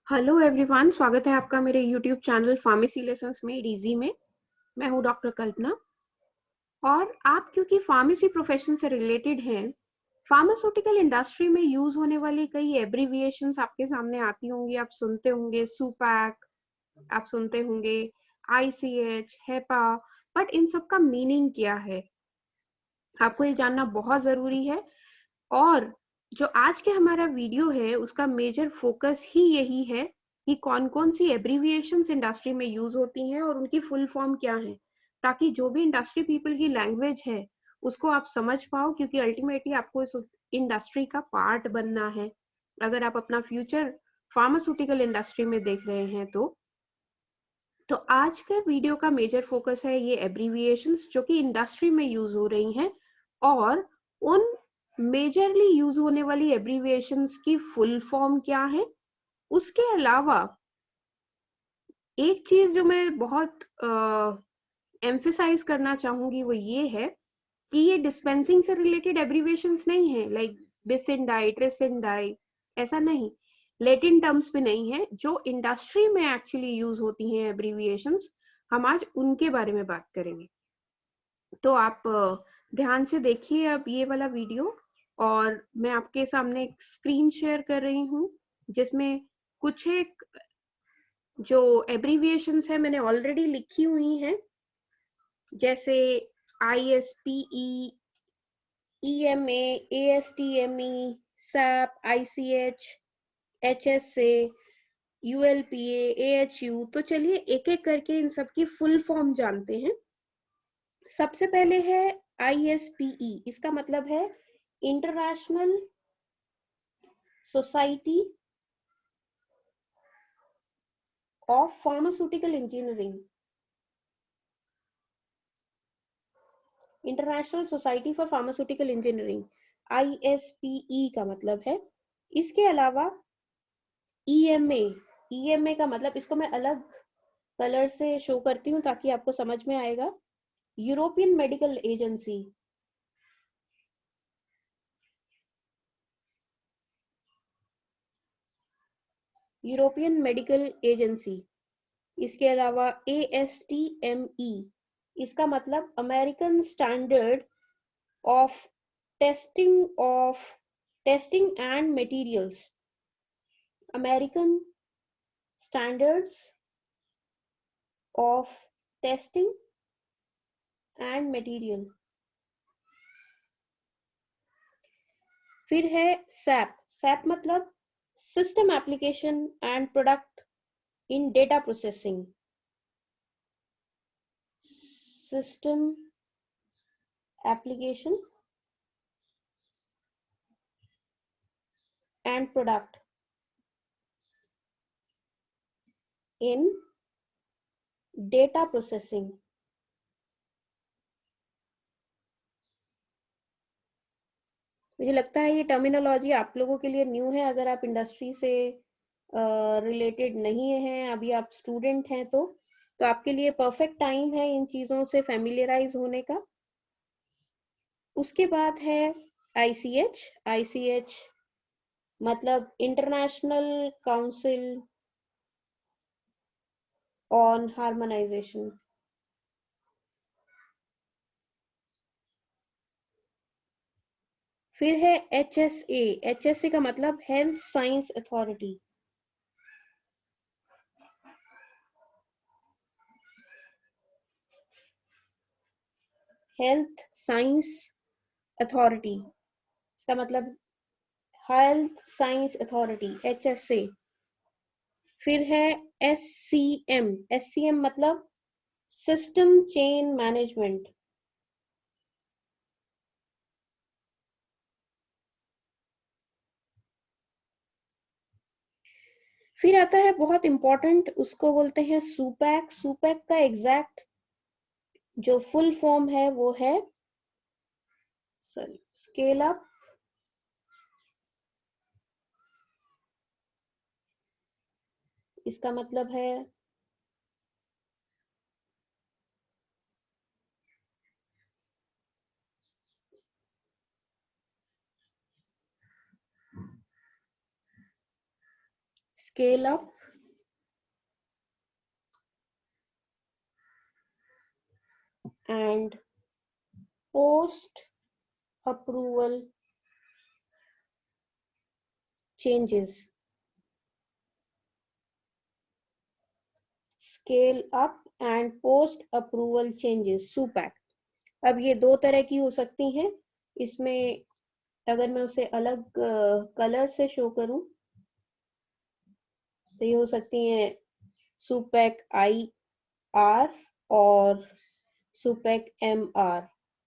Hello everyone, स्वागत है आपका मेरे यूट्यूब चैनल फार्मेसी लेसन्स में इजी में। मैं हूं डॉक्टर कल्पना और आप क्योंकि फार्मेसी प्रोफेशन से रिलेटेड हैं, फार्मास्यूटिकल इंडस्ट्री में यूज होने वाली कई एब्रीविएशंस आपके सामने आती होंगी। आप सुनते होंगे सुपैक, आप सुनते होंगे आईसीएच, हेपा, बट इन सब का मीनिंग क्या है आपको ये जानना बहुत जरूरी है। और जो आज के हमारा वीडियो है उसका मेजर फोकस ही यही है कि कौन कौन सी एब्रीविएशंस इंडस्ट्री में यूज होती हैं और उनकी फुल फॉर्म क्या है, ताकि जो भी इंडस्ट्री पीपल की लैंग्वेज है उसको आप समझ पाओ, क्योंकि अल्टीमेटली आपको इस इंडस्ट्री का पार्ट बनना है अगर आप अपना फ्यूचर फार्मास्यूटिकल इंडस्ट्री में देख रहे हैं। तो आज के वीडियो का मेजर फोकस है ये एब्रीविएशंस जो कि इंडस्ट्री में यूज हो रही हैं और उन मेजरली यूज होने वाली एब्रीविएशंस की फुल फॉर्म क्या है। उसके अलावा एक चीज जो मैं बहुत एम्फेसाइज करना चाहूंगी वो ये है कि ये डिस्पेंसिंग से रिलेटेड एब्रीविएशंस नहीं है, लाइक बिसिनडाई, ट्रिसिनडाई, ऐसा नहीं। लैटिन टर्म्स भी नहीं है जो इंडस्ट्री में एक्चुअली यूज होती हैं एब्रीविएशंस। हम आज उनके बारे में बात करेंगे। तो आप ध्यान से देखिए अब ये वाला वीडियो, और मैं आपके सामने एक स्क्रीन शेयर कर रही हूँ जिसमें कुछ एक जो एब्रीविएशंस है मैंने ऑलरेडी लिखी हुई हैं, जैसे ISPE, EMA, ASTME, SAP, ICH, HSA, ULPA, AHU। तो चलिए एक एक करके इन सब की फुल फॉर्म जानते हैं। सबसे पहले है ISPE। इसका मतलब है international society of pharmaceutical engineering. International society for pharmaceutical engineering, ISPE का मतलब है। इसके अलावा EMA, EMA का मतलब, इसको मैं अलग कलर से शो करती हूँ ताकि आपको समझ में आएगा। European medical agency, European medical agency. इसके अलावा ASTME, इसका मतलब American standard of testing and materials, American standards of testing and material. फिर है SAP। SAP मतलब system application and product in data processing, system application and product in data processing. मुझे लगता है ये टर्मिनोलॉजी आप लोगों के लिए न्यू है, अगर आप इंडस्ट्री से रिलेटेड नहीं हैं, अभी आप स्टूडेंट हैं, तो आपके लिए परफेक्ट टाइम है इन चीज़ों से फैमिलियराइज होने का। उसके बाद है ICH। ICH मतलब इंटरनेशनल काउंसिल ऑन हार्मोनाइजेशन। फिर है HSA। HSA का मतलब Health Science authority, health Science authority, इसका मतलब हेल्थ साइंस अथॉरिटी, HSA। फिर है SCM। SCM मतलब सिस्टम चेन मैनेजमेंट। फिर आता है बहुत इंपॉर्टेंट, उसको बोलते हैं सुपैक। सुपैक का एग्जैक्ट जो फुल फॉर्म है वो है, सॉरी, स्केल अप इसका मतलब है scale up and post approval changes. Scale up and post approval changes, SUPAC. अब ये दो तरह की हो सकती हैं। इसमें अगर मैं उसे अलग कलर से शो करूं तो ये हो सकती हैं SUPAC IR और SUPAC MR।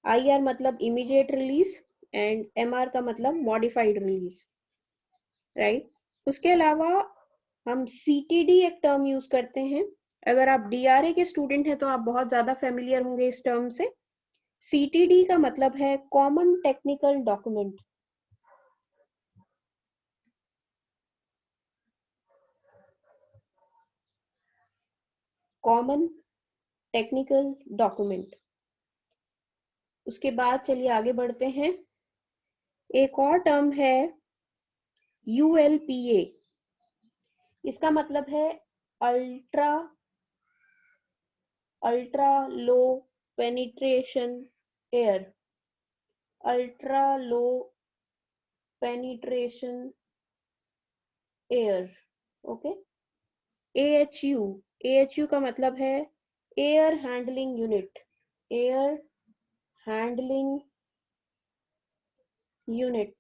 IR मतलब इमीडिएट रिलीज एंड MR का मतलब मॉडिफाइड रिलीज, राइट। उसके अलावा हम CTD एक टर्म यूज करते हैं। अगर आप DRA के स्टूडेंट हैं तो आप बहुत ज्यादा फेमिलियर होंगे इस टर्म से। CTD का मतलब है common technical document. Common technical document. उसके बाद चलिए आगे बढ़ते हैं। एक और टर्म है ULPA। इसका मतलब है ultra low penetration air. Ultra low penetration air, okay. AHU का मतलब है air handling unit. Air handling unit,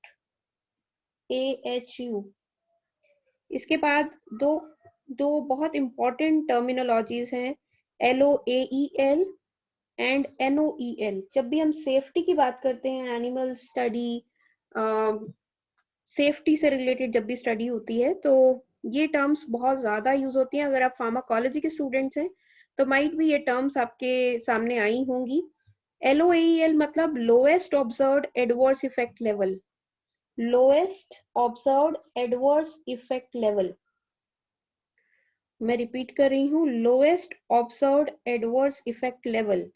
AHU। इसके बाद दो बहुत इंपॉर्टेंट टर्मिनोलॉजीज हैं, LOAEL एंड NOEL। जब भी हम सेफ्टी की बात करते हैं, एनिमल स्टडी, सेफ्टी से रिलेटेड जब भी स्टडी होती है तो ये टर्म्स बहुत ज्यादा यूज होती हैं। अगर आप फार्माकोलॉजी के स्टूडेंट्स हैं तो माइट भी ये टर्म्स आपके सामने आई होंगी। LOAEL मतलब lowest observed adverse effect level. Lowest observed adverse effect level, मैं रिपीट कर रही हूँ, lowest observed adverse effect level.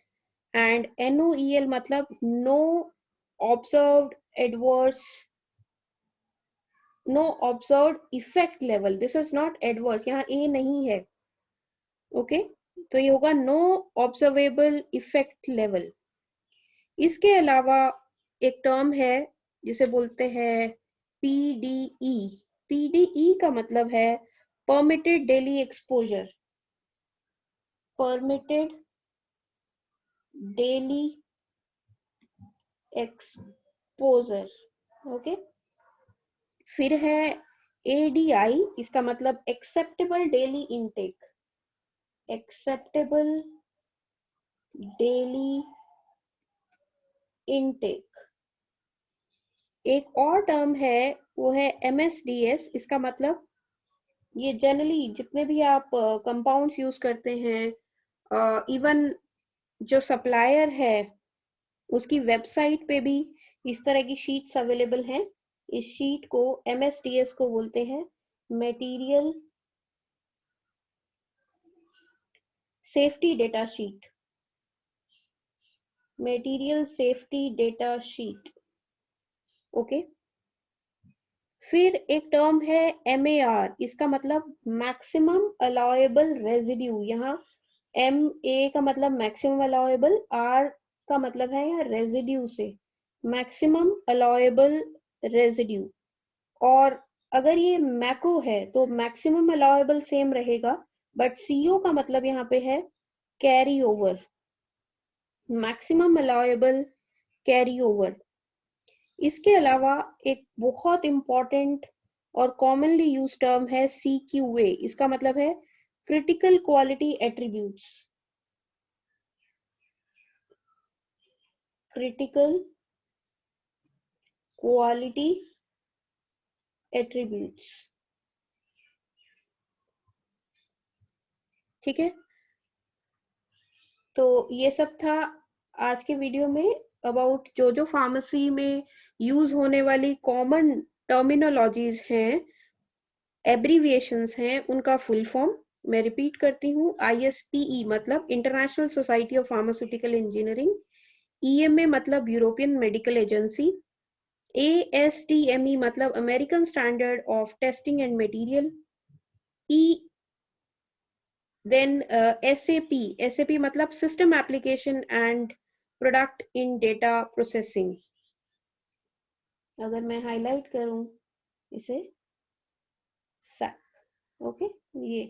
And NOEL मतलब no observed adverse, no observed effect level. This is not adverse, यहाँ ए नहीं है, okay. तो ये होगा नो ऑब्जर्वेबल इफेक्ट लेवल। इसके अलावा एक टर्म है जिसे बोलते हैं PDE। PDE का मतलब है permitted daily exposure. Permitted daily exposure, okay. फिर है ADI, इसका मतलब acceptable daily intake. Acceptable daily intake. एक और टर्म है वो है MSDS। इसका मतलब ये जनरली जितने भी आप कंपाउंड्स यूज करते हैं, इवन जो सप्लायर है उसकी वेबसाइट पे भी इस तरह की शीट्स अवेलेबल हैं। इस शीट को MSDS को बोलते हैं material safety data sheet. Material safety data sheet, okay. फिर एक टर्म है MAR। इसका मतलब मैक्सिमम अलाउएबल रेजिड्यू। यहाँ MA का मतलब मैक्सिमम अलाउएबल, R का मतलब है यहाँ रेजिड्यू से, मैक्सिमम अलाउएबल रेजिड्यू। और अगर ये मैको है तो मैक्सिमम अलाउएबल सेम रहेगा, बट CO का मतलब यहाँ पे है carry over, maximum allowable carry over. इसके अलावा एक बहुत इंपॉर्टेंट और कॉमनली यूज टर्म है CQA। इसका मतलब है critical quality attributes. Critical quality attributes, ठीक है। तो ये सब था आज के वीडियो में अबाउट जो फार्मेसी में यूज होने वाली कॉमन टर्मिनोलॉजीज हैं, एब्रीविएशंस हैं, उनका फुल फॉर्म मैं रिपीट करती हूँ। ISPE मतलब international society of pharmaceutical engineering. EMA मतलब यूरोपियन मेडिकल एजेंसी। ASTME मतलब American standard of testing and material. then SAP मतलब System Application and Product in Data Processing. अगर मैं हाईलाइट करूं इसे SAP, ओके ये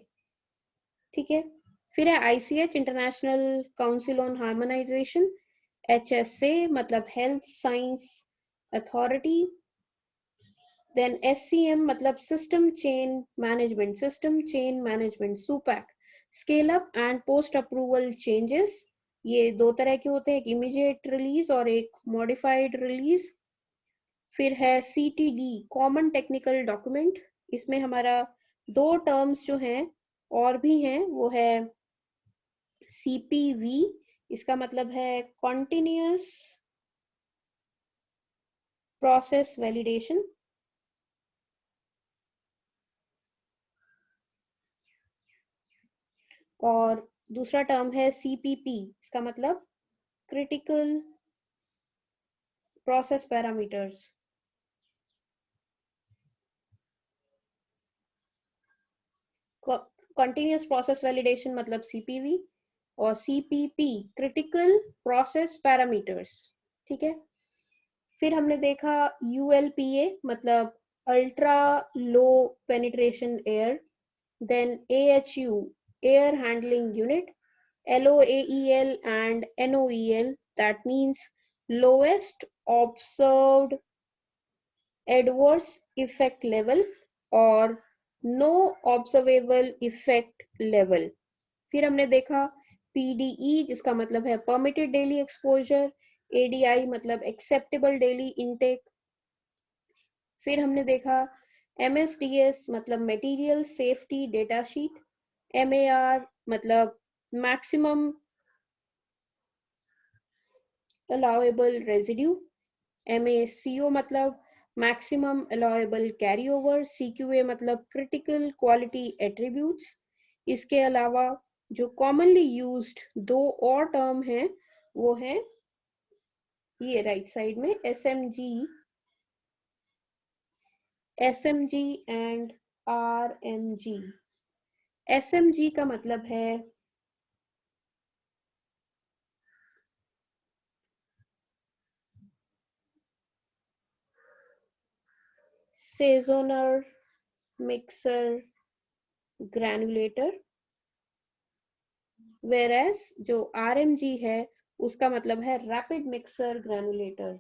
ठीक है. फिर है ICH International Council on Harmonisation, HSA मतलब Health Science Authority, then SCM मतलब system chain management, SUPAC, scale up and post approval changes. ये दो तरह के होते हैं, एक इमीडिएट रिलीज और एक मॉडिफाइड रिलीज. फिर है CTD कॉमन टेक्निकल डॉक्यूमेंट, इसमें हमारा दो टर्म्स जो हैं और भी हैं, वो है CPV, इसका मतलब है कॉन्टिन्यूअस प्रोसेस वैलिडेशन, और दूसरा टर्म है CPP, इसका मतलब critical process parameters. Continuous process validation मतलब CPV और CPP क्रिटिकल प्रोसेस पैरामीटर्स. ठीक है. फिर हमने देखा ULPA मतलब ultra low penetration air, then AHU air handling unit, LOAEL and NOEL, that means lowest observed adverse effect level और no observable effect level. फिर हमने देखा PDE जिसका मतलब है permitted daily exposure, ADI मतलब acceptable daily intake. फिर हमने देखा MSDS मतलब material safety data sheet, MAR मतलब maximum allowable residue, MACO मतलब maximum allowable carryover, CQA मतलब critical quality attributes. इसके अलावा जो commonly used दो और टर्म हैं वो है ये राइट साइड में SMG एंड RMG. SMG का मतलब है सेजोनर मिक्सर ग्रैनुलेटर, whereas जो RMG है उसका मतलब है रैपिड मिक्सर ग्रैनुलेटर.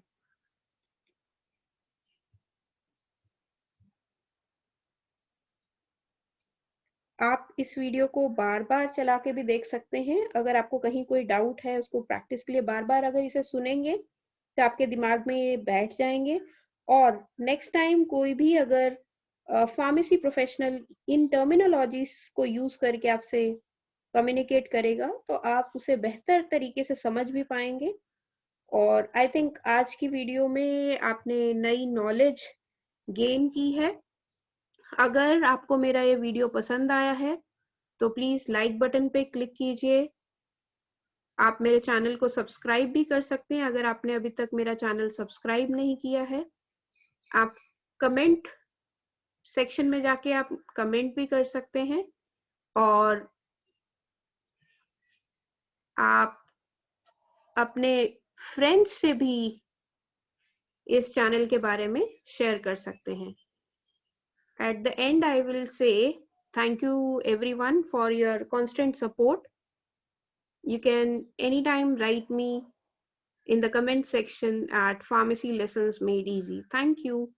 आप इस वीडियो को बार बार चला के भी देख सकते हैं. अगर आपको कहीं कोई डाउट है उसको प्रैक्टिस के लिए बार बार अगर इसे सुनेंगे तो आपके दिमाग में ये बैठ जाएंगे. और नेक्स्ट टाइम कोई भी अगर फार्मेसी प्रोफेशनल इन टर्मिनोलॉजीज को यूज करके आपसे कम्युनिकेट करेगा तो आप उसे बेहतर तरीके से समझ भी पाएंगे. और आई थिंक आज की वीडियो में आपने नई नॉलेज गेन की है. अगर आपको मेरा ये वीडियो पसंद आया है तो प्लीज लाइक बटन पे क्लिक कीजिए. आप मेरे चैनल को सब्सक्राइब भी कर सकते हैं अगर आपने अभी तक मेरा चैनल सब्सक्राइब नहीं किया है. आप कमेंट सेक्शन में जाके आप कमेंट भी कर सकते हैं और आप अपने फ्रेंड्स से भी इस चैनल के बारे में शेयर कर सकते हैं. At the end, I will say thank you everyone for your constant support. You can anytime write me in the comment section at Pharmacy Lessons Made Easy. Thank you.